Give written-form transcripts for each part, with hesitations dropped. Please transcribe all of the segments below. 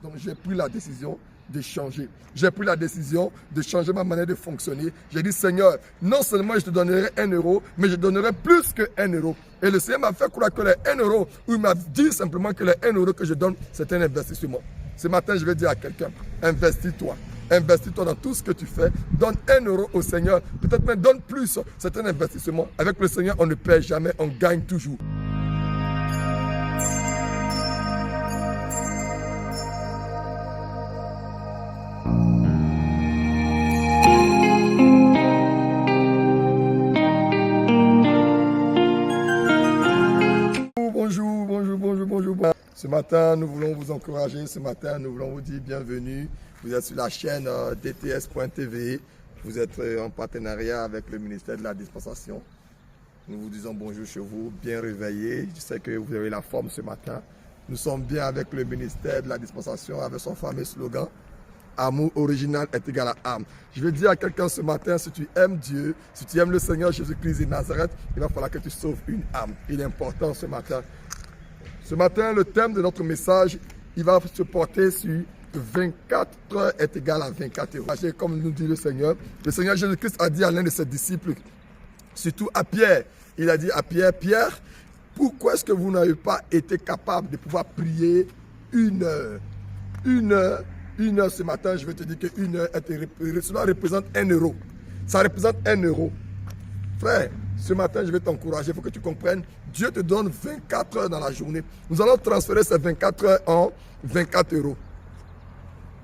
Donc j'ai pris la décision de changer. J'ai pris la décision de changer ma manière de fonctionner. J'ai dit, Seigneur, non seulement je te donnerai 1 euro, mais je donnerai plus que 1 euro. Et le Seigneur m'a fait croire que les 1 euro, ou il m'a dit simplement que les 1 euro que je donne, c'est un investissement. Ce matin, je vais dire à quelqu'un, investis-toi. Investis-toi dans tout ce que tu fais. Donne 1 euro au Seigneur. Peut-être même donne plus. C'est un investissement. Avec le Seigneur, on ne perd jamais, on gagne toujours. Bonjour. Ce matin, nous voulons vous encourager. Ce matin, nous voulons vous dire bienvenue. Vous êtes sur la chaîne DTS.tv. Vous êtes en partenariat avec le ministère de la Dispensation. Nous vous disons bonjour chez vous, bien réveillés. Je sais que vous avez la forme ce matin. Nous sommes bien avec le ministère de la Dispensation, avec son fameux slogan « Amour original est égal à âme ». Je veux dire à quelqu'un ce matin, si tu aimes Dieu, si tu aimes le Seigneur Jésus-Christ de Nazareth, il va falloir que tu sauves une âme. Il est important ce matin. Ce matin, le thème de notre message, il va se porter sur 24 heures est égal à 24 euros. Comme nous dit le Seigneur Jésus-Christ a dit à l'un de ses disciples, surtout à Pierre, il a dit à Pierre, Pierre, pourquoi est-ce que vous n'avez pas été capable de pouvoir prier une heure? Une heure ce matin, je vais te dire qu'une heure, cela représente 1 euro. Ça représente 1 euro. Frère, ce matin, je vais t'encourager, il faut que tu comprennes, Dieu te donne 24 heures dans la journée. Nous allons transférer ces 24 heures en 24 euros.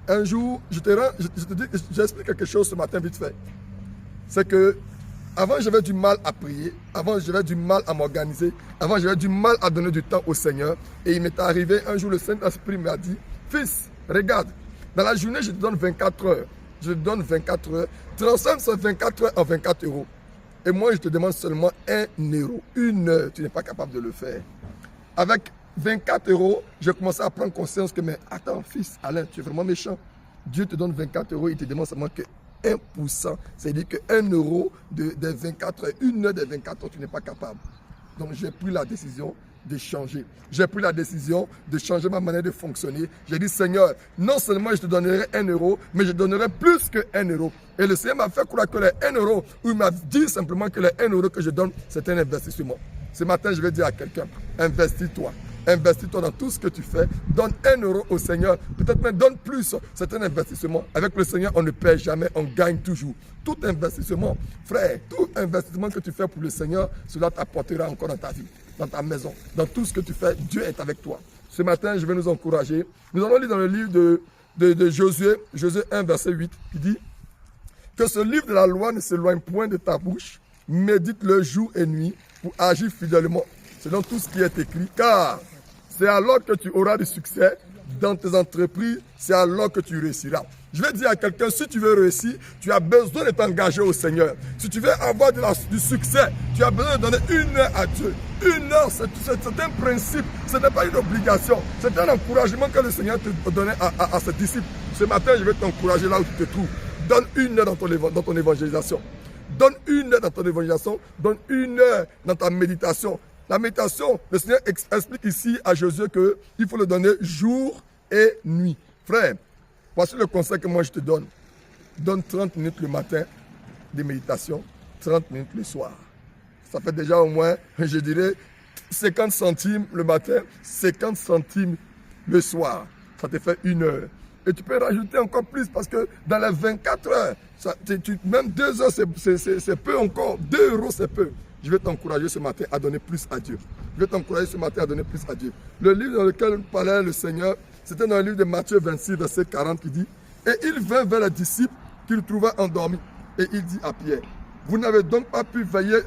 Un jour, je te dis, j'explique quelque chose ce matin vite fait. C'est que, avant j'avais du mal à prier, avant j'avais du mal à m'organiser, avant j'avais du mal à donner du temps au Seigneur. Et il m'est arrivé un jour, le Saint-Esprit m'a dit, fils, regarde, dans la journée, je te donne 24 heures. Je te donne 24 heures. Transforme ces 24 heures en 24 euros. Et moi, je te demande seulement 1 euro. Une heure, tu n'es pas capable de le faire. Avec 24 euros, j'ai commencé à prendre conscience que, mais attends, fils, Alain, tu es vraiment méchant. Dieu te donne 24 euros, il te demande seulement que 1%. C'est-à-dire que 1 euro des 24 heures, une heure des 24 heures, tu n'es pas capable. Donc, j'ai pris la décision de changer. J'ai pris la décision de changer ma manière de fonctionner. J'ai dit, Seigneur, non seulement je te donnerai 1 euro, mais je donnerai plus que 1 euro. Et le Seigneur m'a fait croire que les 1 euro, ou il m'a dit simplement que les 1 euro que je donne, c'est un investissement. Ce matin, je vais dire à quelqu'un, investis-toi. Investis-toi dans tout ce que tu fais. Donne 1 euro au Seigneur. Peut-être même donne plus. C'est un investissement. Avec le Seigneur, on ne perd jamais, on gagne toujours. Tout investissement, frère, tout investissement que tu fais pour le Seigneur, cela t'apportera encore dans ta vie, dans ta maison, dans tout ce que tu fais. Dieu est avec toi. Ce matin, je vais nous encourager. Nous allons lire dans le livre de Josué, Josué 1, verset 8, qui dit que ce livre de la loi ne s'éloigne point de ta bouche. Médite-le jour et nuit pour agir fidèlement selon tout ce qui est écrit. Car c'est alors que tu auras du succès dans tes entreprises, c'est alors que tu réussiras. Je vais dire à quelqu'un, si tu veux réussir, tu as besoin de t'engager au Seigneur. Si tu veux avoir du succès, tu as besoin de donner 1 heure à Dieu. 1 heure, c'est un principe, ce n'est pas une obligation. C'est un encouragement que le Seigneur te donnait à ses disciples. Ce matin, je vais t'encourager là où tu te trouves. Donne 1 heure dans ton évangélisation. Donne 1 heure dans ton évangélisation. Donne 1 heure dans ta méditation. La méditation, le Seigneur explique ici à Josué qu'il faut le donner jour et nuit. Frère, voici le conseil que moi je te donne. Donne 30 minutes le matin de méditation, 30 minutes le soir. Ça fait déjà au moins, je dirais, 50 centimes le matin, 50 centimes le soir. Ça te fait 1 heure. Et tu peux rajouter encore plus parce que dans les 24 heures, même 2 heures c'est peu encore, 2 euros c'est peu. Je vais t'encourager ce matin à donner plus à Dieu. Je vais t'encourager ce matin à donner plus à Dieu. Le livre dans lequel parlait le Seigneur, c'était dans le livre de Matthieu 26, verset 40, qui dit « Et il vint vers les disciples qu'il trouva endormis. Et il dit à Pierre, vous n'avez donc pas pu veiller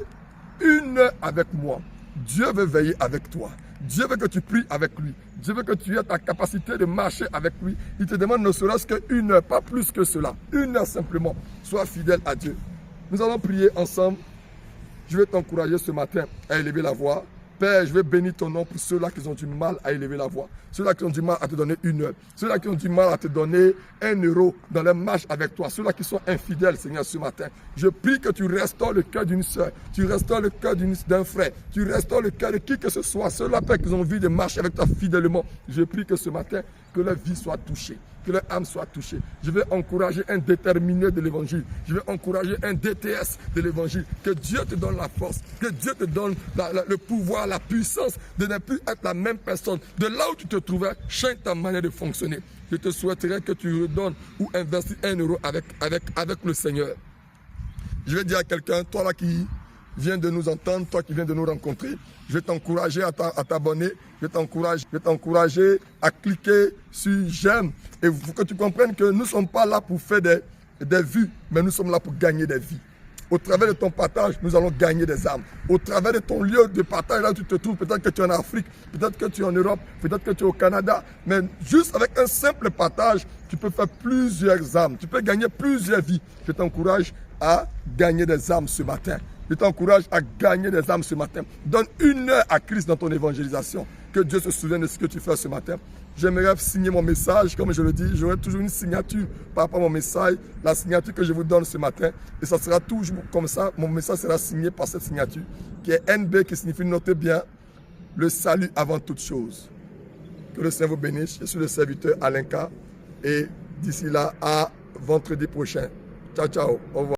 1 heure avec moi. Dieu veut veiller avec toi. Dieu veut que tu pries avec lui. Dieu veut que tu aies ta capacité de marcher avec lui. Il te demande ne serait-ce qu'1 heure, pas plus que cela. 1 heure simplement. Sois fidèle à Dieu. Nous allons prier ensemble. Je vais t'encourager ce matin à élever la voix. Père, je vais bénir ton nom pour ceux-là qui ont du mal à élever la voix. Ceux-là qui ont du mal à te donner 1 heure. Ceux-là qui ont du mal à te donner 1 euro dans les marches avec toi. Ceux-là qui sont infidèles, Seigneur, ce matin. Je prie que tu restaures le cœur d'une soeur. Tu restaures le cœur d'un frère. Tu restaures le cœur de qui que ce soit. Ceux-là, Père, qui ont envie de marcher avec toi fidèlement. Je prie que ce matin, que leur vie soit touchée, que leur âme soit touchée. Je vais encourager un déterminé de l'évangile. Je vais encourager un DTS de l'évangile. Que Dieu te donne la force, que Dieu te donne le pouvoir, la puissance de ne plus être la même personne. De là où tu te trouvais, change ta manière de fonctionner. Je te souhaiterais que tu redonnes ou investisses 1 euro avec le Seigneur. Je vais dire à quelqu'un, toi là qui viens de nous entendre, toi qui viens de nous rencontrer, je vais t'encourager à t'abonner, je vais t'encourager à cliquer sur j'aime. Et il faut que tu comprennes que nous ne sommes pas là pour faire des vues, mais nous sommes là pour gagner des vies. Au travers de ton partage, nous allons gagner des âmes. Au travers de ton lieu de partage, là où tu te trouves, peut-être que tu es en Afrique, peut-être que tu es en Europe, peut-être que tu es au Canada, mais juste avec un simple partage, tu peux faire plusieurs âmes, tu peux gagner plusieurs vies. Je t'encourage à gagner des âmes ce matin. Je t'encourage à gagner des âmes ce matin. Donne 1 heure à Christ dans ton évangélisation. Que Dieu se souvienne de ce que tu fais ce matin. J'aimerais signer mon message, comme je le dis, j'aurai toujours une signature par rapport à mon message, la signature que je vous donne ce matin. Et ça sera toujours comme ça, mon message sera signé par cette signature, qui est NB, qui signifie, notez bien, le salut avant toute chose. Que le Seigneur vous bénisse. Je suis le serviteur Alain K. Et d'ici là, à vendredi prochain. Ciao, ciao. Au revoir.